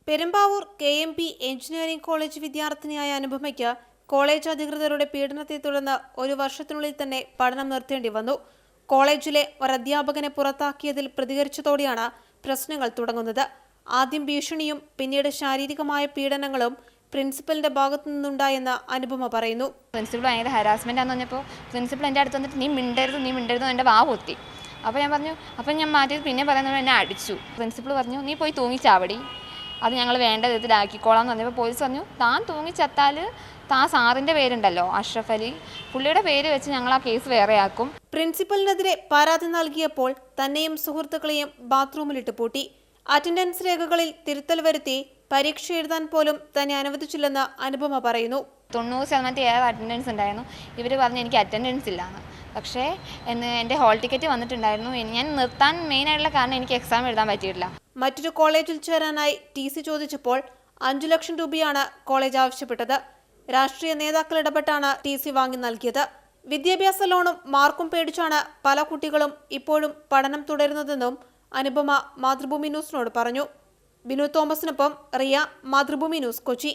Perumbavoor KMP engineering college വിദ്യാർത്ഥിനിയായ അനുപമയ്ക്ക് college അധികൃതരുടെ പീഡനത്തെ തുടർന്ന് ഒരു വർഷത്തിനുള്ളിൽ തന്നെ പഠനം നിർത്തേണ്ടി വന്നു. കോളേജിലെ ഒരധ്യാപകനെ പുറത്താക്കിയതിൽ പ്രതികരിച്ചതോടെയാണ് പ്രശ്നങ്ങൾ തുടങ്ങുന്നത്. ആദ്യം ഭീഷണിയും പിന്നീട് ശാരീരികമായ പീഡനങ്ങളും പ്രിൻസിപ്പലിന്റെ ഭാഗത്തു നിന്നുണ്ടായെന്ന് അനുപമ പറയുന്നു. പ്രിൻസിപ്പൽ ഭയങ്കര ഹരാസ്മെന്റ് ആണെന്ന് പറഞ്ഞപ്പോൾ പ്രിൻസിപ്പൽ എൻ്റെ അടുത്ത് വന്നിട്ട് നീ മിണ്ടരുത് എൻ്റെ വാ പൊത്തി. അപ്പോൾ ഞാൻ പറഞ്ഞു, അപ്പം ഞാൻ മാറ്റിയത് പിന്നെ പറയുന്നത് എന്നെ അടിച്ചു. പ്രിൻസിപ്പൽ പറഞ്ഞു നീ പോയി തൂങ്ങിച്ചാവടി, അത് ഞങ്ങൾ വേണ്ട വിധത്തിലാക്കിക്കോളാം എന്ന് പറഞ്ഞപ്പോൾ പോലീസ് പറഞ്ഞു താൻ തൂങ്ങിച്ചത്താൽ സാറിൻ്റെ പേരുണ്ടല്ലോ അഷ്റഫ് അലി, പുള്ളിയുടെ പേര് വെച്ച് ഞങ്ങൾ ആ കേസ് വേറെയാക്കും. പ്രിൻസിപ്പലിനെതിരെ പരാതി നൽകിയപ്പോൾ തന്നെയും സുഹൃത്തുക്കളെയും ബാത്റൂമിലിട്ട് പൂട്ടി. അറ്റൻഡൻസ് രേഖകളിൽ തിരുത്തൽ വരുത്തി പരീക്ഷ എഴുതാൻ പോലും തന്നെ അനുവദിച്ചില്ലെന്ന് അനുപമ പറയുന്നു. 90% ഏറെ അറ്റൻഡൻസ് ഉണ്ടായിരുന്നു. ഇവർ പറഞ്ഞു എനിക്ക് അറ്റൻഡൻസ് ഇല്ലാന്ന്. പക്ഷേ എൻ്റെ ഹോൾ ടിക്കറ്റ് വന്നിട്ടുണ്ടായിരുന്നു. ഞാൻ നിർത്താൻ മെയിനായിട്ടുള്ള കാരണം എനിക്ക് എക്സാം എഴുതാൻ പറ്റിയിട്ടില്ല. മറ്റൊരു കോളേജിൽ ചേരാനായി TC ചോദിച്ചപ്പോൾ 5 ലക്ഷം രൂപയാണ് കോളേജ് ആവശ്യപ്പെട്ടത്. രാഷ്ട്രീയ നേതാക്കൾ ഇടപെട്ടാണ് TC വാങ്ങി നൽകിയത്. വിദ്യാഭ്യാസ ലോണും മാർക്കും പേടിച്ചാണ് പല കുട്ടികളും ഇപ്പോഴും പഠനം തുടരുന്നതെന്നും അനുപമ മാതൃഭൂമി ന്യൂസിനോട് പറഞ്ഞു. ബിനു തോമസിനൊപ്പം റിയ, മാതൃഭൂമി ന്യൂസ്, കൊച്ചി.